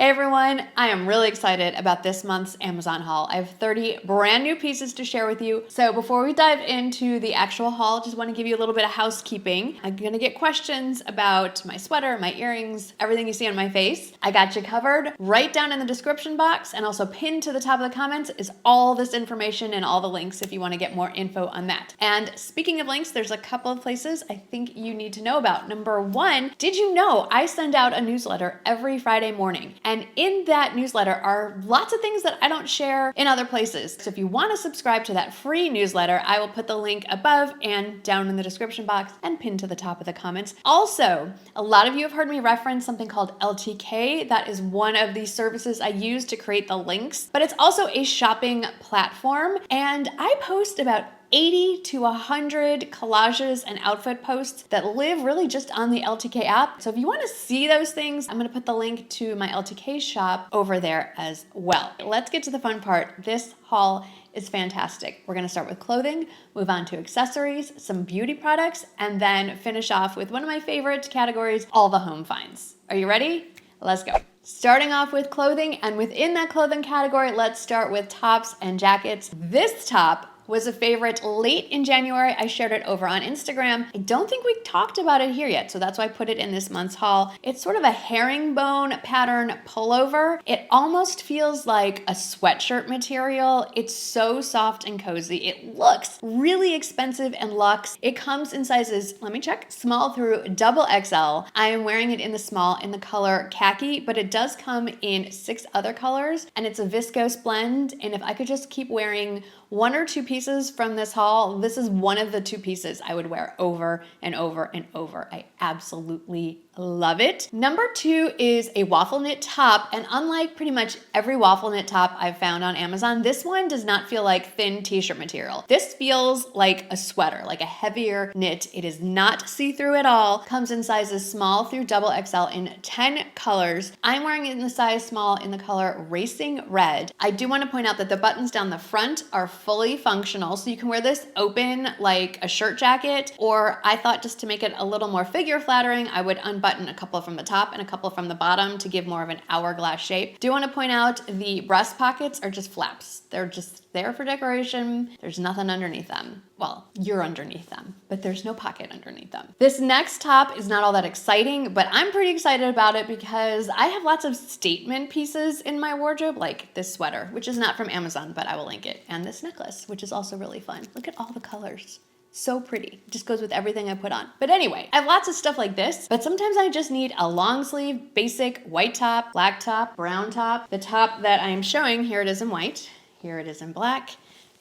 Hey everyone, I am really excited about this month's Amazon haul. I have 30 brand new pieces to share with you. So before we dive into the actual haul, just want to give you a little bit of housekeeping. I'm gonna get questions about my sweater, my earrings, everything you see on my face. I got you covered. Right down in the description box and also pinned to the top of the comments is all this information and all the links if you want to get more info on that. And speaking of links, there's a couple of places I think you need to know about. Number one, did you know I send out a newsletter every Friday morning? And in that newsletter are lots of things that I don't share in other places. So if you want to subscribe to that free newsletter, I will put the link above and down in the description box and pinned to the top of the comments. Also, a lot of you have heard me reference something called LTK. That is one of the services I use to create the links, but it's also a shopping platform. And I post about 80 to 100 collages and outfit posts that live really just on the LTK app. So if you want to see those things, I'm going to put the link to my LTK shop over there as well. Let's get to the fun part. This haul is fantastic. We're going to start with clothing, move on to accessories, some beauty products, and then finish off with one of my favorite categories, all the home finds. Are you ready? Let's go. Starting off with clothing, and within that clothing category, let's start with tops and jackets. This top was a favorite late in January. I shared it over on Instagram. I don't think we talked about it here yet, so that's why I put it in this month's haul. It's sort of a herringbone pattern pullover. It almost feels like a sweatshirt material. It's so soft and cozy. It looks really expensive and luxe. It comes in sizes, let me check, small through XXL. I am wearing it in the small in the color khaki, but it does come in 6 other colors, and it's a viscose blend. And if I could just keep wearing 1 or 2 pieces from this haul, this is one of the 2 pieces I would wear over and over and over. I absolutely love it. Number 2 is a waffle knit top, and unlike pretty much every waffle knit top I've found on Amazon, this one does not feel like thin t-shirt material. This feels like a sweater, like a heavier knit. It is not see-through at all. Comes in sizes small through XXL in 10 colors. I'm wearing it in the size small in the color Racing Red. I do want to point out that the buttons down the front are fully functional, so you can wear this open like a shirt jacket, or I thought just to make it a little more figure flattering, I would unbutton a couple from the top and a couple from the bottom to give more of an hourglass shape. Do want to point out the breast pockets are just flaps. They're just there for decoration. There's nothing underneath them. Well, you're underneath them, but there's no pocket underneath them. This next top is not all that exciting, but I'm pretty excited about it because I have lots of statement pieces in my wardrobe, like this sweater, which is not from Amazon, but I will link it, and this necklace, which is also really fun. Look at all the colors. So pretty. It just goes with everything I put on. But anyway, I have lots of stuff like this, but sometimes I just need a long sleeve, basic white top, black top, brown top. The top that I am showing, here it is in white, here it is in black,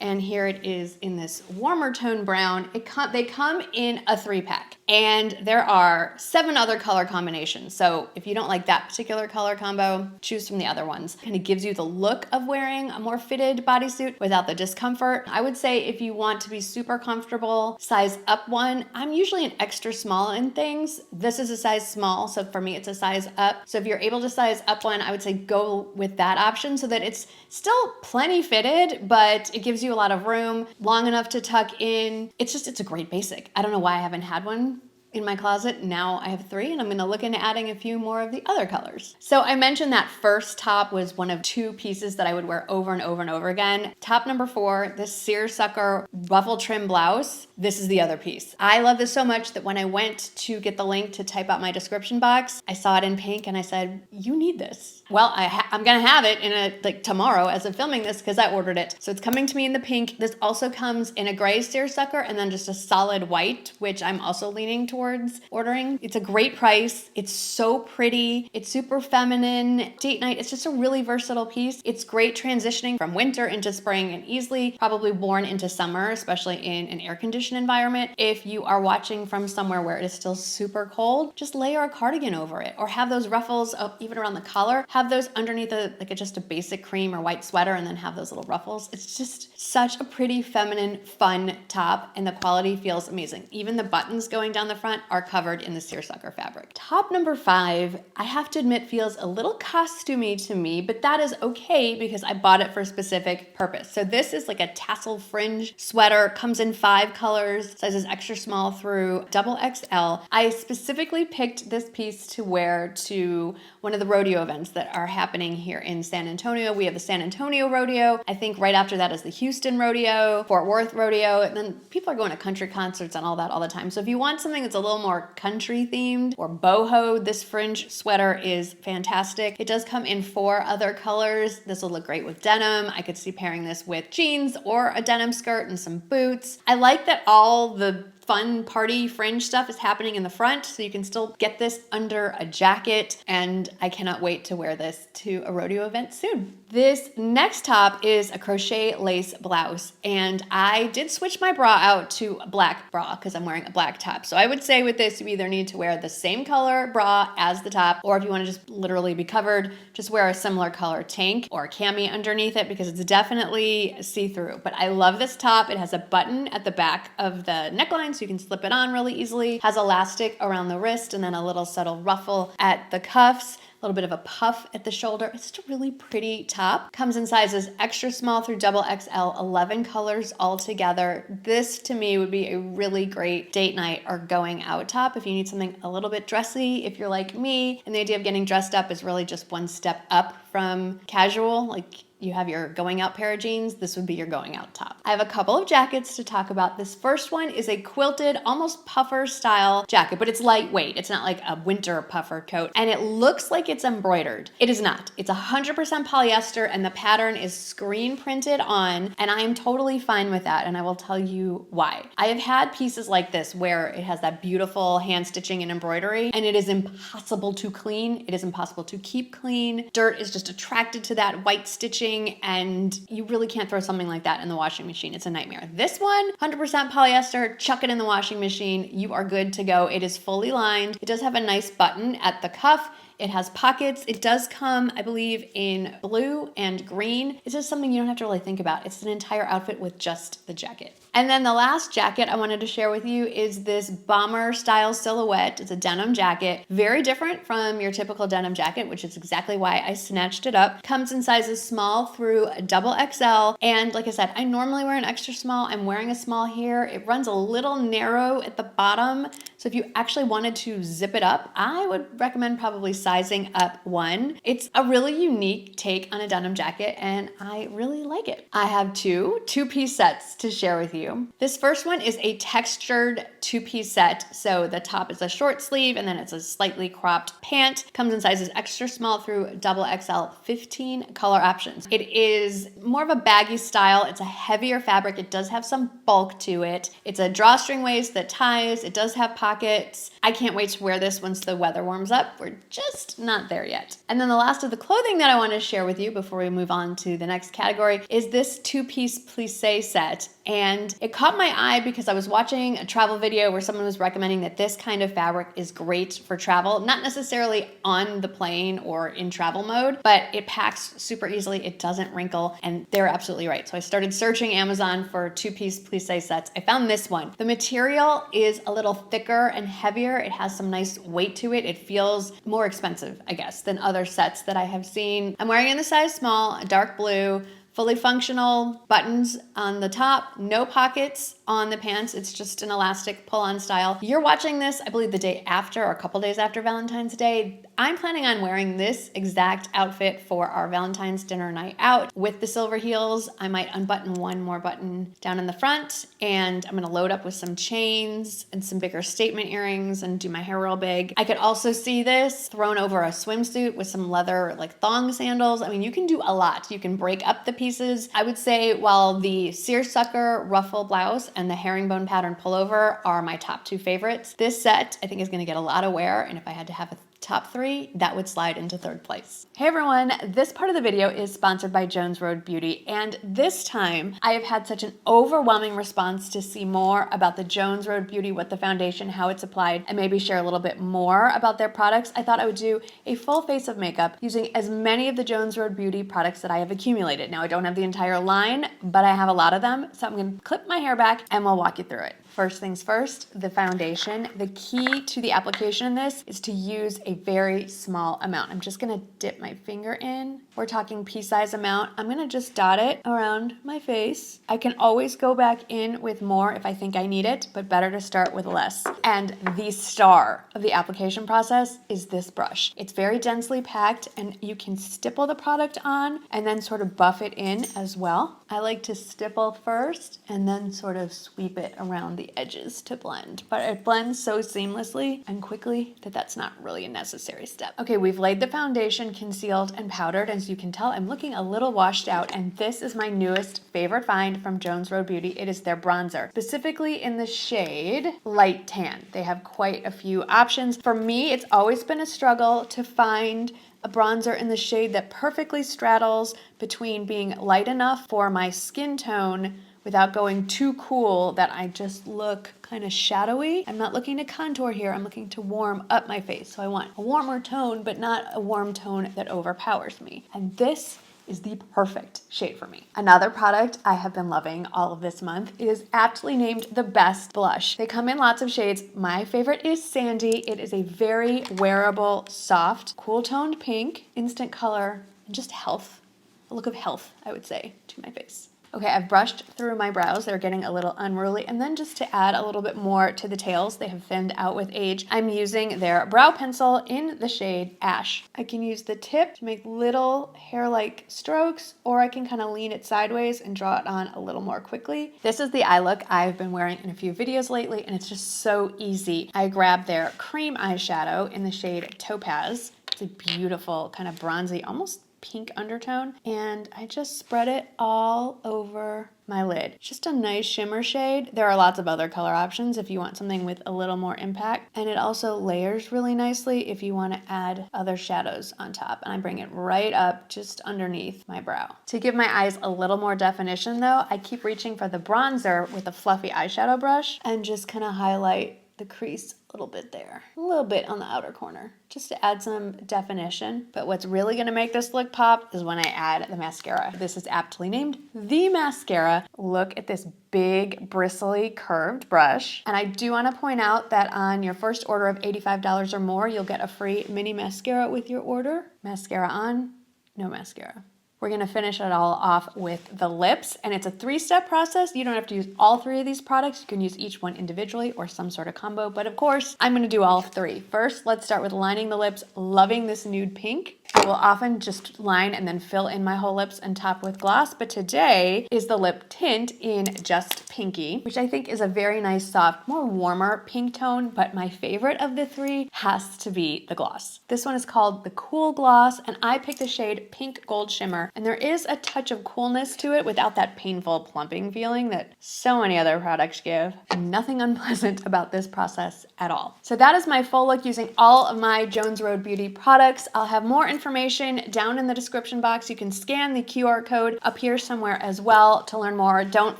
and here it is in this warmer tone brown. They come in a 3-pack, and there are 7 other color combinations. So if you don't like that particular color combo, choose from the other ones. Kind of gives you the look of wearing a more fitted bodysuit without the discomfort. I would say if you want to be super comfortable, size up one. I'm usually an extra small in things. This is a size small, so for me it's a size up. So if you're able to size up one, I would say go with that option so that it's still plenty fitted, but it gives you a lot of room, long enough to tuck in. It's a great basic. I don't know why I haven't had one in my closet. Now I have 3, and I'm gonna look into adding a few more of the other colors. So I mentioned that first top was one of 2 pieces that I would wear over and over and over again. Top number 4, this Seersucker ruffle trim blouse. This is the other piece. I love this so much that when I went to get the link to type out my description box, I saw it in pink and I said, you need this. Well, I'm gonna have it in tomorrow as of filming this because I ordered it. So it's coming to me in the pink. This also comes in a gray seersucker and then just a solid white, which I'm also leaning towards ordering. It's a great price. It's so pretty. It's super feminine. Date night, it's just a really versatile piece. It's great transitioning from winter into spring and easily probably worn into summer, especially in an air-conditioned environment. If you are watching from somewhere where it is still super cold, just layer a cardigan over it or have those ruffles up even around the collar. Have those underneath just a basic cream or white sweater and then have those little ruffles. It's just such a pretty, feminine, fun top, and the quality feels amazing. Even the buttons going down the front front are covered in the seersucker fabric. Top number 5, I have to admit, feels a little costumey to me, but that is okay because I bought it for a specific purpose. So this is like a tassel fringe sweater, comes in 5 colors, sizes extra small through double XL. I specifically picked this piece to wear to one of the rodeo events that are happening here in San Antonio. We have the San Antonio rodeo. I think right after that is the Houston rodeo, Fort Worth rodeo, and then people are going to country concerts and all that all the time. So if you want something that's a little more country themed or boho, this fringe sweater is fantastic. It does come in 4 other colors. This will look great with denim. I could see pairing this with jeans or a denim skirt and some boots. I like that all the fun party fringe stuff is happening in the front, so you can still get this under a jacket, and I cannot wait to wear this to a rodeo event soon. This next top is a crochet lace blouse, and I did switch my bra out to a black bra because I'm wearing a black top. So I would say with this, you either need to wear the same color bra as the top, or if you want to just literally be covered, just wear a similar color tank or cami underneath it because it's definitely see-through. But I love this top. It has a button at the back of the neckline, so you can slip it on really easily. Has elastic around the wrist and then a little subtle ruffle at the cuffs. A little bit of a puff at the shoulder. It's just a really pretty top. Comes in sizes extra small through double XL, 11 colors all together. This to me would be a really great date night or going out top if you need something a little bit dressy. If you're like me and the idea of getting dressed up is really just one step up from casual, like you have your going out pair of jeans, this would be your going out top. I have a couple of jackets to talk about. This first one is a quilted, almost puffer style jacket, but it's lightweight. It's not like a winter puffer coat, and it looks like it's embroidered. It is not. It's 100% polyester, and the pattern is screen printed on, and I am totally fine with that, and I will tell you why. I have had pieces like this where it has that beautiful hand stitching and embroidery, and it is impossible to clean. It is impossible to keep clean. Dirt is just attracted to that white stitching, and you really can't throw something like that in the washing machine. It's a nightmare. This one, 100% polyester, chuck it in the washing machine. You are good to go. It is fully lined. It does have a nice button at the cuff. It has pockets. It does come, I believe, in blue and green. It's just something you don't have to really think about. It's an entire outfit with just the jacket. And then the last jacket I wanted to share with you is this bomber style silhouette. It's a denim jacket, very different from your typical denim jacket, which is exactly why I snatched it up. Comes in sizes small through double XL. And like I said, I normally wear an extra small. I'm wearing a small here. It runs a little narrow at the bottom. So if you actually wanted to zip it up, I would recommend probably sizing up 1. It's a really unique take on a denim jacket, and I really like it. I have 2 two-piece sets to share with you. This first one is a textured 2-piece set. So the top is a short sleeve, and then it's a slightly cropped pant. Comes in sizes extra small through double XL, 15 color options. It is more of a baggy style. It's a heavier fabric. It does have some bulk to it. It's a drawstring waist that ties. It does have pockets. I can't wait to wear this once the weather warms up. We're just not there yet. And then the last of the clothing that I want to share with you before we move on to the next category is this 2-piece plisse set. And it caught my eye because I was watching a travel video where someone was recommending that this kind of fabric is great for travel, not necessarily on the plane or in travel mode, but it packs super easily. It doesn't wrinkle, and they're absolutely right. So I started searching Amazon for 2-piece plisse sets. I found this one. The material is a little thicker and heavier. It has some nice weight to it. It feels more expensive, I guess, than other sets that I have seen. I'm wearing it in the size small, a dark blue. Fully functional buttons on the top, no pockets on the pants. It's just an elastic pull-on style. You're watching this, I believe, the day after or a couple days after Valentine's Day. I'm planning on wearing this exact outfit for our Valentine's dinner night out with the silver heels. I might unbutton one more button down in the front, and I'm gonna load up with some chains and some bigger statement earrings and do my hair real big. I could also see this thrown over a swimsuit with some leather like thong sandals. I mean, you can do a lot. You can break up the pieces. I would say while the Seersucker Ruffle blouse and the Herringbone pattern pullover are my top 2 favorites, this set I think is gonna get a lot of wear, and if I had to have a top 3, that would slide into 3rd place. Hey everyone, this part of the video is sponsored by Jones Road Beauty, and this time I have had such an overwhelming response to see more about the Jones Road Beauty with the foundation, how it's applied, and maybe share a little bit more about their products. I thought I would do a full face of makeup using as many of the Jones Road Beauty products that I have accumulated. Now I don't have the entire line, but I have a lot of them, so I'm gonna clip my hair back and we'll walk you through it. First things first, the foundation. The key to the application in this is to use a very small amount. I'm just gonna dip my finger in. We're talking pea size amount. I'm gonna just dot it around my face. I can always go back in with more if I think I need it, but better to start with less. And the star of the application process is this brush. It's very densely packed and you can stipple the product on and then sort of buff it in as well. I like to stipple first and then sort of sweep it around the edges to blend, but it blends so seamlessly and quickly that that's not really a necessary step. Okay, we've laid the foundation, concealed and powdered. As you can tell, I'm looking a little washed out, and this is my newest favorite find from Jones Road Beauty. It is their bronzer, specifically in the shade Light Tan. They have quite a few options. For me, it's always been a struggle to find a bronzer in the shade that perfectly straddles between being light enough for my skin tone without going too cool that I just look kind of shadowy. I'm not looking to contour here, I'm looking to warm up my face. So I want a warmer tone, but not a warm tone that overpowers me. And this is the perfect shade for me. Another product I have been loving all of this month is aptly named the Best Blush. They come in lots of shades. My favorite is Sandy. It is a very wearable, soft, cool toned pink, instant color, and just health. A look of health, I would say, to my face. Okay, I've brushed through my brows. They're getting a little unruly. And then just to add a little bit more to the tails, they have thinned out with age, I'm using their brow pencil in the shade Ash. I can use the tip to make little hair-like strokes, or I can kind of lean it sideways and draw it on a little more quickly. This is the eye look I've been wearing in a few videos lately, and it's just so easy. I grabbed their cream eyeshadow in the shade Topaz. It's a beautiful kind of bronzy, almost pink undertone, and I just spread it all over my lid. Just a nice shimmer shade. There are lots of other color options if you want something with a little more impact, and it also layers really nicely if you want to add other shadows on top. And I bring it right up just underneath my brow. To give my eyes a little more definition though, I keep reaching for the bronzer with a fluffy eyeshadow brush and just kind of highlight the crease a little bit there, a little bit on the outer corner, just to add some definition. But what's really gonna make this look pop is when I add the mascara. This is aptly named the mascara. Look at this big, bristly, curved brush. And I do wanna point out that on your first order of $85 or more, you'll get a free mini mascara with your order. Mascara on, no mascara. We're gonna finish it all off with the lips, and it's a 3-step process. You don't have to use all 3 of these products. You can use each one individually or some sort of combo, but of course, I'm gonna do all 3. First, let's start with lining the lips. Loving this nude pink. I will often just line and then fill in my whole lips and top with gloss, but today is the lip tint in Just Pinky, which I think is a very nice, soft, more warmer pink tone, but my favorite of the 3 has to be the gloss. This one is called the Cool Gloss, and I picked the shade Pink Gold Shimmer, and there is a touch of coolness to it without that painful plumping feeling that so many other products give. Nothing unpleasant about this process at all. So that is my full look using all of my Jones Road Beauty products. I'll have more information down in the description box. You can scan the QR code up here somewhere as well to learn more. Don't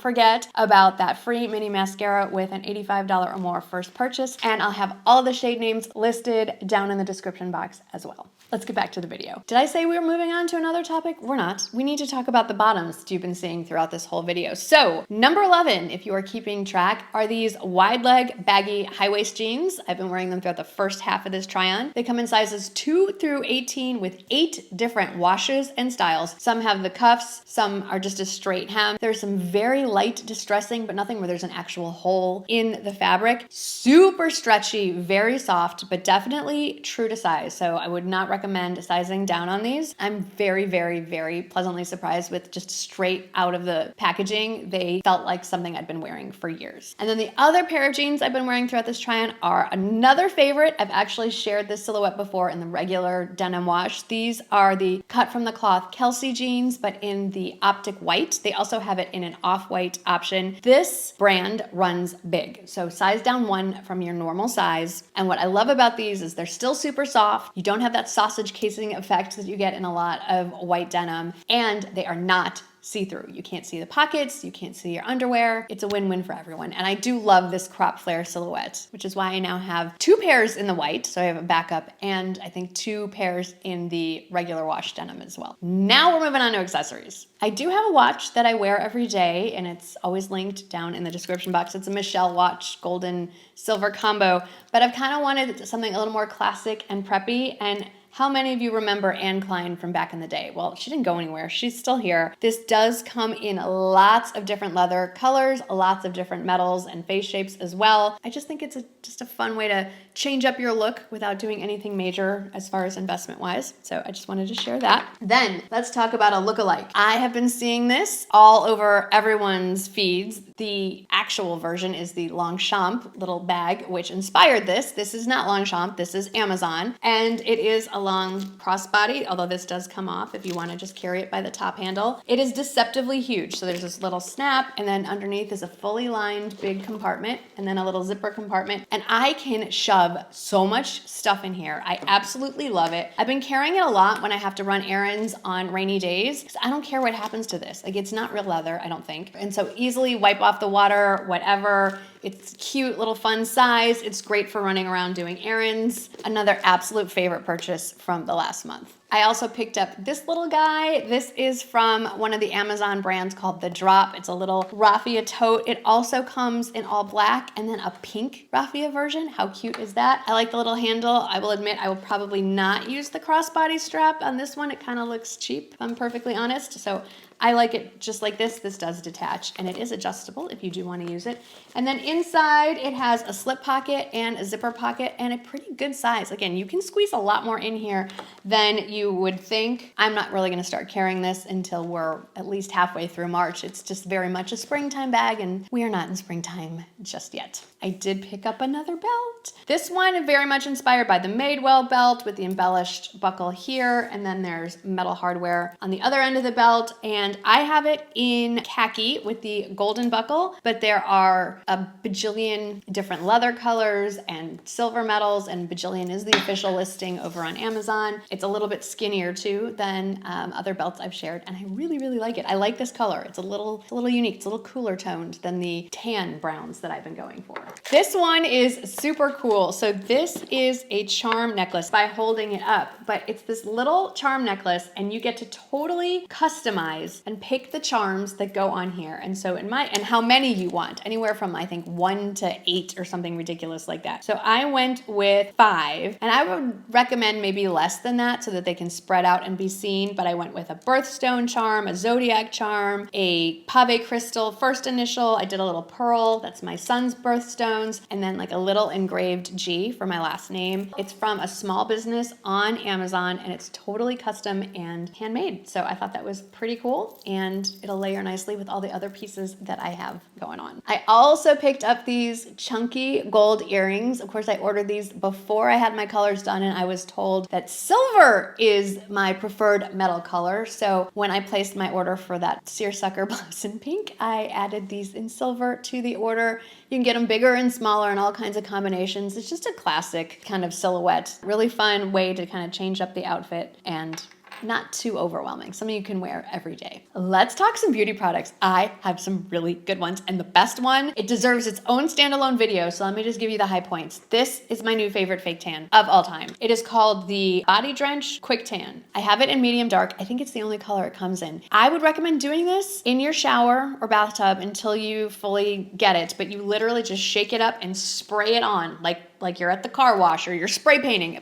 forget about that free mini mascara with an $85 or more first purchase, and I'll have all the shade names listed down in the description box as well. Let's get back to the video. Did I say we were moving on to another topic? We're not. We need to talk about the bottoms that you've been seeing throughout this whole video. So number 11, if you are keeping track, are these wide leg baggy high waist jeans. I've been wearing them throughout the first half of this try on. They come in sizes 2 through 18 with 8 different washes and styles. Some have the cuffs, some are just a straight hem. There's some very light distressing, but nothing where there's an actual hole in the fabric. Super stretchy, very soft, but definitely true to size. So I would not recommend sizing down on these. I'm very, very, very pleasantly surprised with just straight out of the packaging. They felt like something I'd been wearing for years. And then the other pair of jeans I've been wearing throughout this try-on are another favorite. I've actually shared this silhouette before in the regular denim wash. These are the cut from the cloth Kelsey jeans, but in the Optic White. They also have it in an off-white option. This brand runs big, so size down 1 from your normal size. And what I love about these is they're still super soft. You don't have that sausage casing effect that you get in a lot of white denim, and they are not see-through. You can't see the pockets, you can't see your underwear. It's a win-win for everyone. And I do love this crop flare silhouette, which is why I now have 2 pairs in the white, so I have a backup, and I think 2 pairs in the regular wash denim as well. Now we're moving on to accessories. I do have a watch that I wear every day, and it's always linked down in the description box. It's a Michelle watch, golden silver combo, but I've kind of wanted something a little more classic and preppy. And how many of you remember Anne Klein from back in the day? Well, she didn't go anywhere. She's still here. This does come in lots of different leather colors, lots of different metals and face shapes as well. I just think it's just a fun way to change up your look without doing anything major as far as investment wise. So I just wanted to share that. Then let's talk about a lookalike. I have been seeing this all over everyone's feeds. The actual version is the Longchamp little bag, which inspired this. This is not Longchamp, this is Amazon. And it is a long crossbody, although this does come off if you want to just carry it by the top handle. It is deceptively huge. So there's this little snap, and then underneath is a fully lined big compartment, and then a little zipper compartment. And I can shove so much stuff in here. I absolutely love it. I've been carrying it a lot when I have to run errands on rainy days, because I don't care what happens to this. Like, it's not real leather, I don't think. And so easily wipe off the water, whatever. It's cute, little fun size. It's great for running around doing errands. Another absolute favorite purchase from the last month. I also picked up this little guy. This is from one of the Amazon brands called The Drop. It's a little raffia tote. It also comes in all black and then a pink raffia version. How cute is that? I like the little handle. I will admit I will probably not use the crossbody strap on this one. It kind of looks cheap, if I'm perfectly honest. So I like it just like this. This does detach, and it is adjustable if you do want to use it. And then inside it has a slip pocket and a zipper pocket, and a pretty good size. Again, you can squeeze a lot more in here than you would think. I'm not really going to start carrying this until we're at least halfway through March. It's just very much a springtime bag, and we are not in springtime just yet. I did pick up another belt. This one very much inspired by the Madewell belt with the embellished buckle here, and then there's metal hardware on the other end of the belt. And I have it in khaki with the golden buckle, but there are a bajillion different leather colors and silver metals, and bajillion is the official listing over on Amazon. It's a little bit skinnier too than other belts I've shared, and I really, really like it. I like this color. It's a little unique. It's a little cooler toned than the tan browns that I've been going for. This one is super cool. So this is a charm necklace by holding it up, but it's this little charm necklace, and you get to totally customize and pick the charms that go on here. And so and how many you want, anywhere from I think 1 to 8 or something ridiculous like that. So I went with 5, and I would recommend maybe less than that so that they can spread out and be seen. But I went with a birthstone charm, a zodiac charm, a pave crystal first initial. I did a little pearl. That's my son's birthstones, and then like a little engraved G for my last name. It's from a small business on Amazon, and it's totally custom and handmade. So I thought that was pretty cool, and it'll layer nicely with all the other pieces that I have going on. I also picked up these chunky gold earrings. Of course, I ordered these before I had my colors done, and I was told that silver is my preferred metal color. So when I placed my order for that seersucker blouse in pink, I added these in silver to the order. You can get them bigger and smaller and all kinds of combinations. It's just a classic kind of silhouette. Really fun way to kind of change up the outfit and not too overwhelming. Something you can wear every day. Let's talk some beauty products. I have some really good ones, and the best one, it deserves its own standalone video, so let me just give you the high points. This is my new favorite fake tan of all time. It is called the Body Drench Quick Tan. I have it in medium dark. I think it's the only color it comes in. I would recommend doing this in your shower or bathtub until you fully get it, but you literally just shake it up and spray it on like you're at the car wash, or you're spray painting. A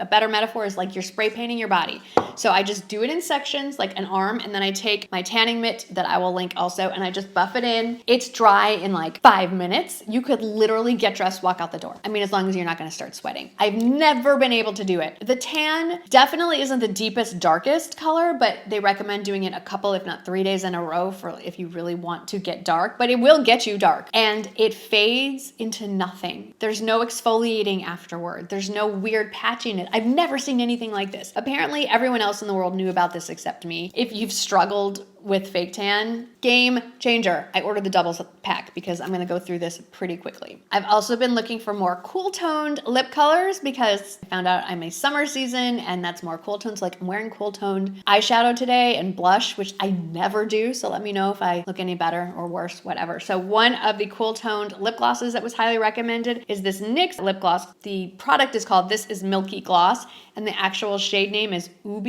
better metaphor is like you're spray painting your body. So I just do it in sections, like an arm, and then I take my tanning mitt that I will link also, and I just buff it in. It's dry in like 5 minutes. You could literally get dressed, walk out the door. I mean, as long as you're not gonna start sweating. I've never been able to do it. The tan definitely isn't the deepest, darkest color, but they recommend doing it a couple, if not 3 days in a row for if you really want to get dark, but it will get you dark, and it fades into nothing. There's no exfoliating afterward. There's no weird patchiness. I've never seen anything like this. Apparently everyone else in the world knew about this except me. If you've struggled with fake tan. Game changer. I ordered the double pack because I'm gonna go through this pretty quickly. I've also been looking for more cool toned lip colors because I found out I'm a summer season and that's more cool tones. Like I'm wearing cool toned eyeshadow today and blush, which I never do. So let me know if I look any better or worse, whatever. So one of the cool toned lip glosses that was highly recommended is this NYX lip gloss. The product is called This Is Milky Gloss and the actual shade name is Ube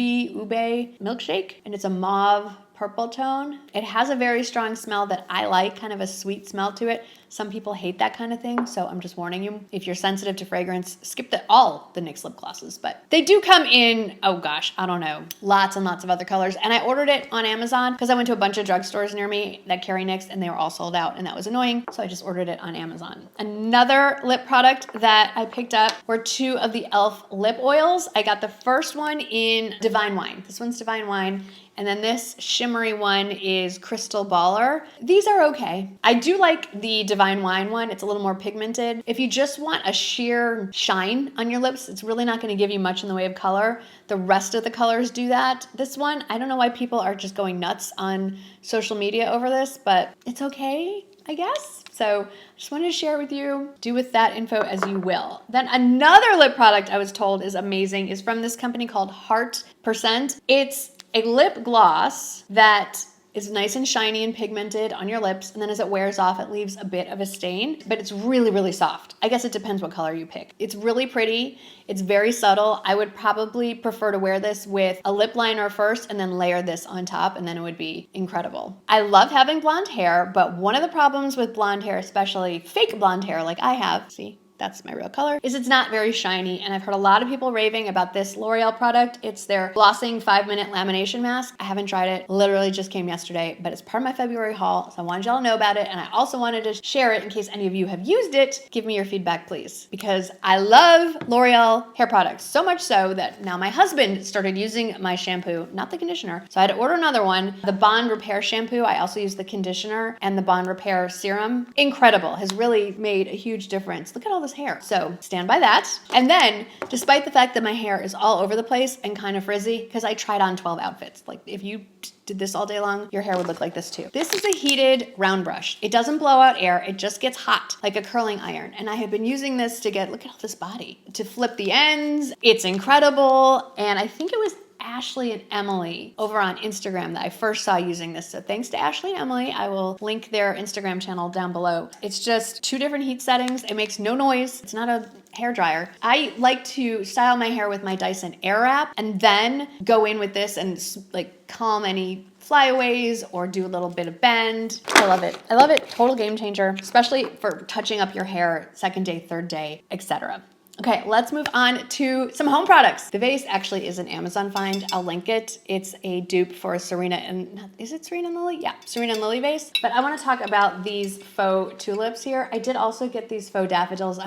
Milkshake, and it's a mauve purple tone. It has a very strong smell that I like, kind of a sweet smell to it. Some people hate that kind of thing, so I'm just warning you. If you're sensitive to fragrance, skip all the NYX lip glosses, but they do come in, oh gosh, I don't know, lots and lots of other colors. And I ordered it on Amazon because I went to a bunch of drugstores near me that carry NYX and they were all sold out and that was annoying. So I just ordered it on Amazon. Another lip product that I picked up were two of the e.l.f. lip oils. I got the first one in Divine Wine. This one's Divine Wine. And then this shimmery one is Crystal Baller. These are okay. I do like the Divine Wine one. It's a little more pigmented. If you just want a sheer shine on your lips, it's really not gonna give you much in the way of color. The rest of the colors do that. This one, I don't know why people are just going nuts on social media over this, but it's okay, I guess. So just wanted to share with you. Do with that info as you will. Then another lip product I was told is amazing is from this company called Heart%. It's a lip gloss that is nice and shiny and pigmented on your lips, and then as it wears off, it leaves a bit of a stain, but it's really, really soft. I guess it depends what color you pick. It's really pretty. It's very subtle. I would probably prefer to wear this with a lip liner first and then layer this on top, and then it would be incredible. I love having blonde hair, but one of the problems with blonde hair, especially fake blonde hair like I have, see, that's my real color, is it's not very shiny. And I've heard a lot of people raving about this L'Oreal product. It's their Glossing 5-minute lamination mask. I haven't tried it. Literally just came yesterday, but it's part of my February haul. So I wanted y'all to know about it. And I also wanted to share it in case any of you have used it. Give me your feedback, please. Because I love L'Oreal hair products. So much so that now my husband started using my shampoo, not the conditioner. So I had to order another one. The Bond Repair shampoo. I also use the conditioner and the Bond Repair serum. Incredible. Has really made a huge difference. Look at all this hair. So stand by that. And then, despite the fact that my hair is all over the place and kind of frizzy, because I tried on 12 outfits, like if you did this all day long, your hair would look like this too. This is a heated round brush. It doesn't blow out air. It just gets hot like a curling iron. And I have been using this to get, look at all this body, to flip the ends. It's incredible. And I think it was Ashley and Emily over on Instagram that I first saw using this. So thanks to Ashley and Emily. I will link their Instagram channel down below. It's just 2 different heat settings. It makes no noise. It's not a hair dryer. I like to style my hair with my Dyson Airwrap and then go in with this and like calm any flyaways or do a little bit of bend. I love it. I love it. Total game changer, especially for touching up your hair second day, third day, etc. Okay, let's move on to some home products. The vase actually is an Amazon find. I'll link it. It's a dupe for Serena and, is it Serena and Lily? Yeah, Serena and Lily vase. But I wanna talk about these faux tulips here. I did also get these faux daffodils. I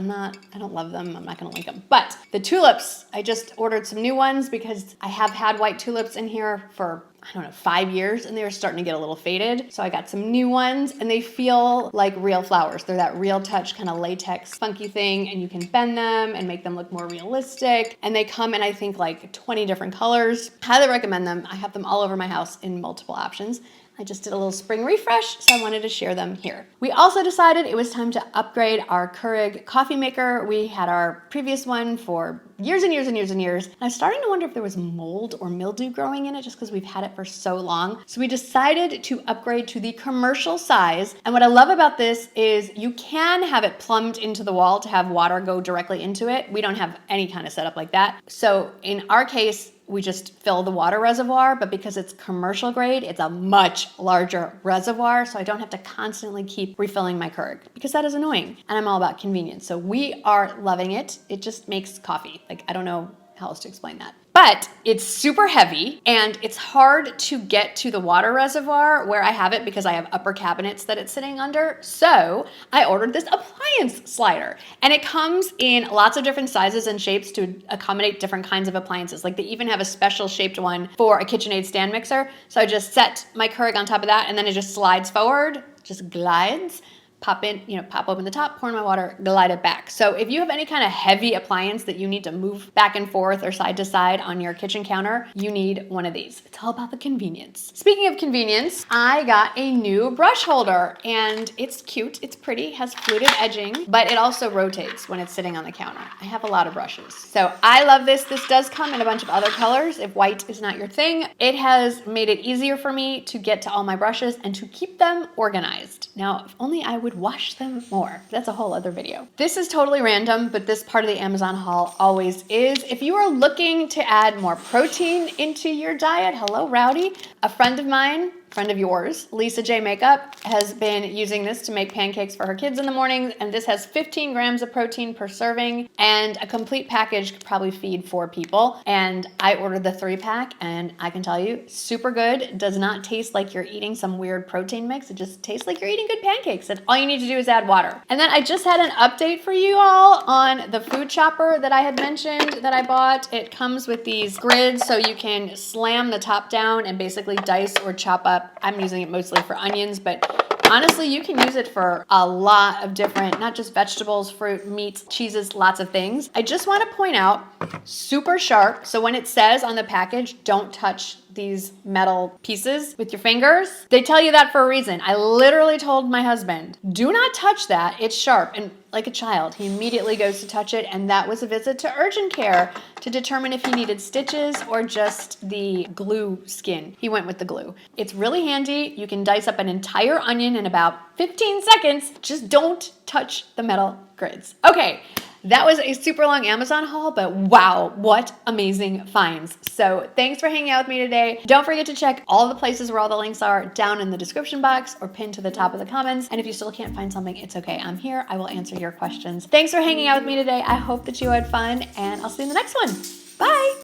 don't love them. I'm not gonna link them. But the tulips, I just ordered some new ones because I have had white tulips in here for, I don't know, 5 years, and they were starting to get a little faded. So I got some new ones and they feel like real flowers. They're that real touch kind of latex funky thing, and you can bend them and make them look more realistic. And they come in, I think, like 20 different colors. Highly recommend them. I have them all over my house in multiple options. I just did a little spring refresh, so I wanted to share them here. We also decided it was time to upgrade our Keurig coffee maker. We had our previous one for years and years and years and years. And I was starting to wonder if there was mold or mildew growing in it just because we've had it for so long. So we decided to upgrade to the commercial size. And what I love about this is you can have it plumbed into the wall to have water go directly into it. We don't have any kind of setup like that. So in our case, we just fill the water reservoir, but because it's commercial grade, it's a much larger reservoir, so I don't have to constantly keep refilling my Keurig because that is annoying, and I'm all about convenience. So we are loving it. It just makes coffee. Like, I don't know how else to explain that. But it's super heavy and it's hard to get to the water reservoir where I have it because I have upper cabinets that it's sitting under. So I ordered this appliance slider, and it comes in lots of different sizes and shapes to accommodate different kinds of appliances. Like, they even have a special shaped one for a KitchenAid stand mixer. So I just set my Keurig on top of that, and then it just slides forward, just glides, pop open the top, pour in my water, glide it back. So if you have any kind of heavy appliance that you need to move back and forth or side to side on your kitchen counter, you need one of these. It's all about the convenience. Speaking of convenience, I got a new brush holder and it's cute, it's pretty, has fluted edging, but it also rotates when it's sitting on the counter. I have a lot of brushes. So I love this. This does come in a bunch of other colors if white is not your thing. It has made it easier for me to get to all my brushes and to keep them organized. Now, if only I would wash them more. That's a whole other video. This is totally random, but this part of the Amazon haul always is. If you are looking to add more protein into your diet, hello, Rowdy. A friend of mine, friend of yours, Lisa J Makeup, has been using this to make pancakes for her kids in the morning, and this has 15 grams of protein per serving, and a complete package could probably feed 4 people. And I ordered the 3-pack, and I can tell you, super good. It does not taste like you're eating some weird protein mix. It just tastes like you're eating good pancakes, and all you need to do is add water. And then I just had an update for you all on the food chopper that I had mentioned that I bought. It comes with these grids so you can slam the top down and basically dice or chop up. I'm using it mostly for onions, but honestly, you can use it for a lot of different, not just vegetables, fruit, meats, cheeses, lots of things. I just want to point out, super sharp. So when it says on the package, don't touch these metal pieces with your fingers, they tell you that for a reason. I literally told my husband, do not touch that. It's sharp. And like a child, he immediately goes to touch it. And that was a visit to urgent care to determine if he needed stitches or just the glue skin. He went with the glue. It's really handy. You can dice up an entire onion in about 15 seconds. Just don't touch the metal grids. Okay. That was a super long Amazon haul, but wow, what amazing finds. So thanks for hanging out with me today. Don't forget to check all the places where all the links are down in the description box or pinned to the top of the comments. And if you still can't find something, it's okay. I'm here. I will answer your questions. Thanks for hanging out with me today. I hope that you had fun, and I'll see you in the next one. Bye.